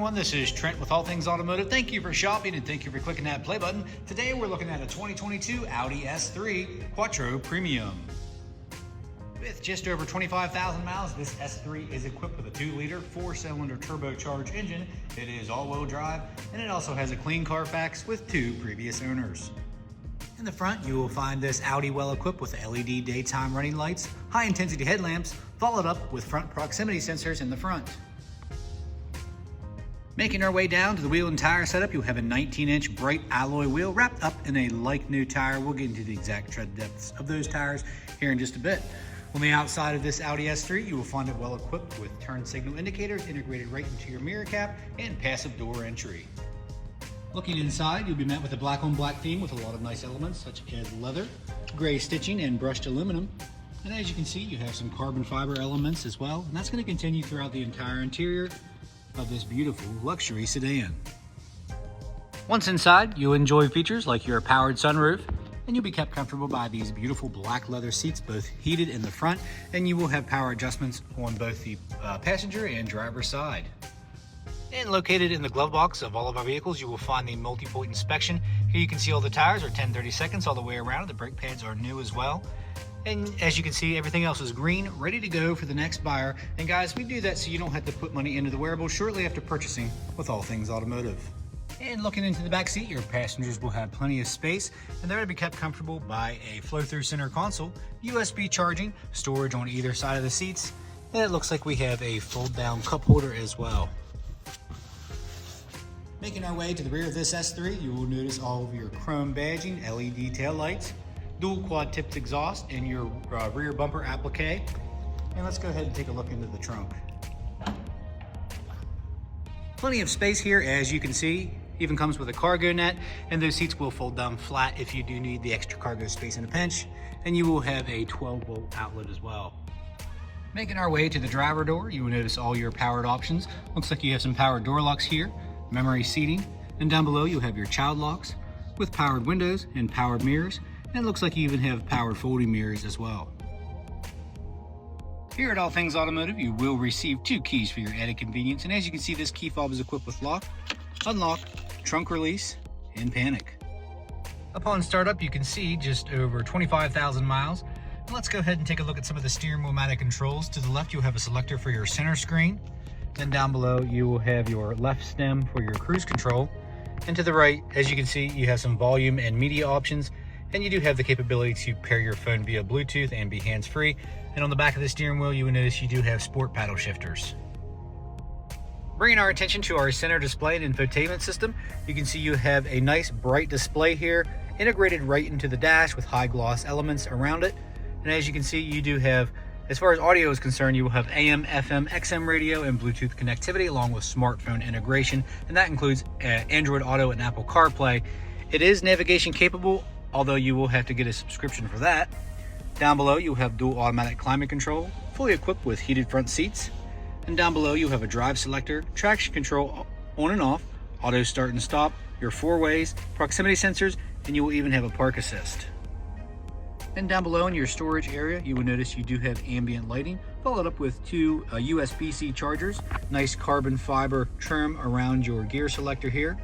everyone, this is Trent with All Things Automotive. Thank you for shopping and thank you for clicking that play button. Today we're looking at a 2022 Audi S3 Quattro Premium. With just over 25,000 miles, this S3 is equipped with a 2-liter 4-cylinder turbocharged engine. It is all-wheel drive, and it also has a Clean CarFax with 2 previous owners. In the front, you will find this Audi well equipped with LED daytime running lights, high-intensity headlamps, followed up with front proximity sensors in the front. Making our way down to the wheel and tire setup, you have a 19-inch bright alloy wheel wrapped up in a like-new tire. We'll get into the exact tread depths of those tires here in just a bit. On the outside of this Audi S3, you will find it well equipped with turn signal indicators integrated right into your mirror cap and passive door entry. Looking inside, you'll be met with a black on black theme with a lot of nice elements such as leather, gray stitching, and brushed aluminum. And as you can see, you have some carbon fiber elements as well, and that's going to continue throughout the entire interior of this beautiful luxury sedan. Once inside, you'll enjoy features like your powered sunroof, and you'll be kept comfortable by these beautiful black leather seats, both heated in the front, and you will have power adjustments on both the passenger and driver side. And located in the glove box of all of our vehicles, you will find the multi-point inspection. Here you can see all the tires are 10/32 all the way around. The brake pads are new as well. And as you can see, everything else is green, ready to go for the next buyer. And guys, we do that so you don't have to put money into the wearable shortly after purchasing with All Things Automotive. And looking into the back seat, your passengers will have plenty of space, and they're going to be kept comfortable by a flow-through center console, USB charging, storage on either side of the seats, and it looks like we have a fold-down cup holder as well. Making our way to the rear of this S3, you will notice all of your chrome badging, LED taillights, dual quad tipped exhaust, and your rear bumper applique. And let's go ahead and take a look into the trunk. Plenty of space here, as you can see. Even comes with a cargo net, and those seats will fold down flat if you do need the extra cargo space in a pinch. And you will have a 12-volt outlet as well. Making our way to the driver door, you will notice all your powered options. Looks like you have some powered door locks here, memory seating, and down below you have your child locks with powered windows and powered mirrors. And it looks like you even have powered folding mirrors as well. Here at All Things Automotive, you will receive 2 keys for your added convenience. And as you can see, this key fob is equipped with lock, unlock, trunk release, and panic. Upon startup, you can see just over 25,000 miles. And let's go ahead and take a look at some of the steering wheel-mounted controls. To the left, you'll have a selector for your center screen. Then down below, you will have your left stem for your cruise control. And to the right, as you can see, you have some volume and media options. And you do have the capability to pair your phone via Bluetooth and be hands-free. And on the back of the steering wheel, you will notice you do have sport paddle shifters. Bringing our attention to our center display and infotainment system, you can see you have a nice bright display here, integrated right into the dash with high gloss elements around it. And as you can see, you do have, as far as audio is concerned, you will have AM, FM, XM radio, and Bluetooth connectivity along with smartphone integration. And that includes Android Auto and Apple CarPlay. It is navigation capable, although you will have to get a subscription for that. Down below, you'll have dual automatic climate control, fully equipped with heated front seats. And down below, you have a drive selector, traction control on and off, auto start and stop, your 4-ways, proximity sensors, and you will even have a park assist. And down below in your storage area, you will notice you do have ambient lighting, followed up with 2 USB-C chargers, nice carbon fiber trim around your gear selector here.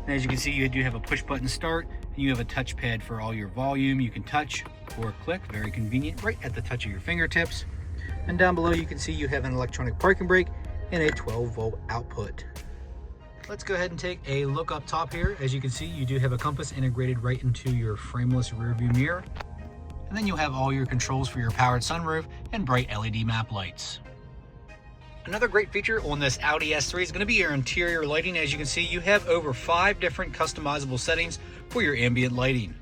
And as you can see, you do have a push button start, and you have a touchpad for all your volume. You can touch or click, very convenient, right at the touch of your fingertips. And down below, you can see you have an electronic parking brake and a 12-volt output. Let's go ahead and take a look up top here. As you can see, you do have a compass integrated right into your frameless rearview mirror. And then you'll have all your controls for your powered sunroof and bright LED map lights. Another great feature on this Audi S3 is going to be your interior lighting. As you can see, you have over 5 different customizable settings for your ambient lighting.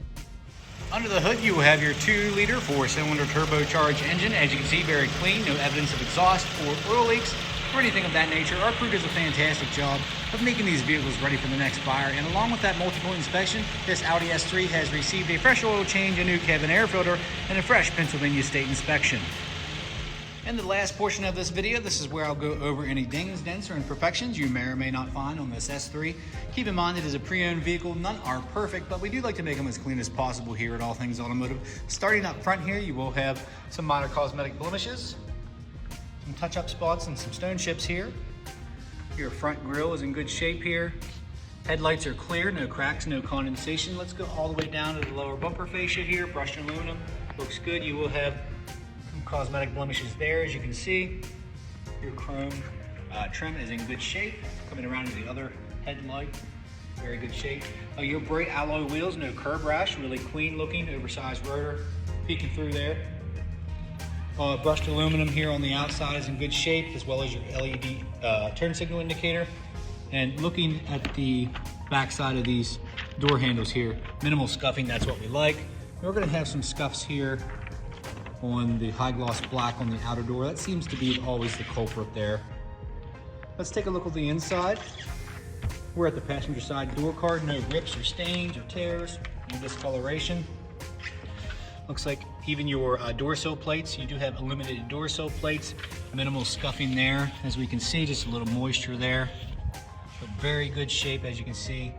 Under the hood, you will have your 2-liter 4-cylinder turbocharged engine. As you can see, very clean, no evidence of exhaust or oil leaks or anything of that nature. Our crew does a fantastic job of making these vehicles ready for the next buyer. And along with that multi-point inspection, this Audi S3 has received a fresh oil change, a new cabin air filter, and a fresh Pennsylvania state inspection. In the last portion of this video, this is where I'll go over any dings, dents, or imperfections you may or may not find on this S3. Keep in mind it is a pre-owned vehicle. None are perfect, but we do like to make them as clean as possible here at All Things Automotive. Starting up front here, you will have some minor cosmetic blemishes, some touch-up spots and some stone chips here. Your front grille is in good shape here. Headlights are clear, no cracks, no condensation. Let's go all the way down to the lower bumper fascia here. Brushed aluminum, looks good. You will have some cosmetic blemishes there, as you can see. Your chrome trim is in good shape. Coming around to the other headlight, very good shape. Your bright alloy wheels, no curb rash, really clean looking, oversized rotor peeking through there. Brushed aluminum here on the outside is in good shape, as well as your LED turn signal indicator. And looking at the back side of these door handles here, minimal scuffing, that's what we like. We're gonna have some scuffs here on the high gloss black on the outer door. That seems to be always the culprit there. Let's take a look at the inside. We're at the passenger side door card, no rips or stains or tears, no discoloration. Looks like even your door sill plates, you do have illuminated door sill plates, minimal scuffing there. As we can see, just a little moisture there. But very good shape, as you can see.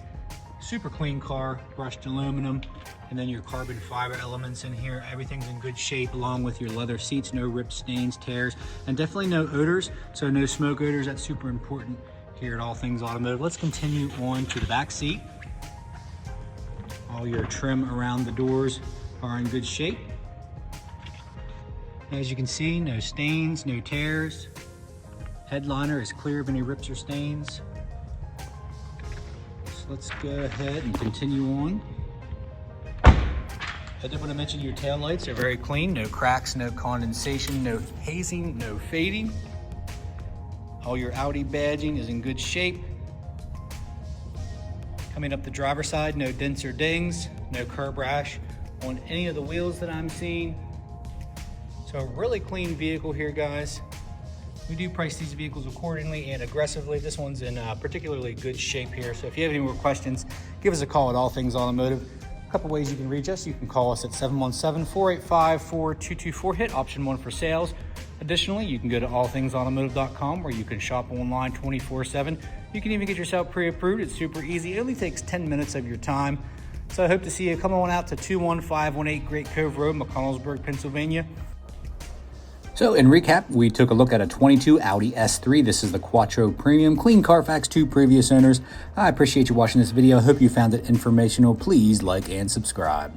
Super clean car, brushed aluminum, and then your carbon fiber elements in here. Everything's in good shape, along with your leather seats, no rips, stains, tears, and definitely no odors. So no smoke odors, that's super important here at All Things Automotive. Let's continue on to the back seat. All your trim around the doors are in good shape. As you can see, no stains, no tears. Headliner is clear of any rips or stains. So let's go ahead and continue on. I did want to mention your tail lights are very clean, no cracks, no condensation, no hazing, no fading. All your Audi badging is in good shape. Coming up the driver's side, no dents or dings, no curb rash on any of the wheels that I'm seeing. So a really clean vehicle here, guys. We do price these vehicles accordingly and aggressively. This one's in particularly good shape here. So if you have any more questions, give us a call at All Things Automotive. A couple ways you can reach us. You can call us at 717-485-4224. Hit option 1 for sales. Additionally, you can go to allthingsautomotive.com where you can shop online 24/7. You can even get yourself pre-approved. It's super easy. It only takes 10 minutes of your time. So I hope to see you. Come on out to 21518 Great Cove Road, McConnellsburg, Pennsylvania. So in recap, we took a look at a 22 Audi S3. This is the Quattro Premium, Clean CarFax, 2 previous owners. I appreciate you watching this video. I hope you found it informational. Please like and subscribe.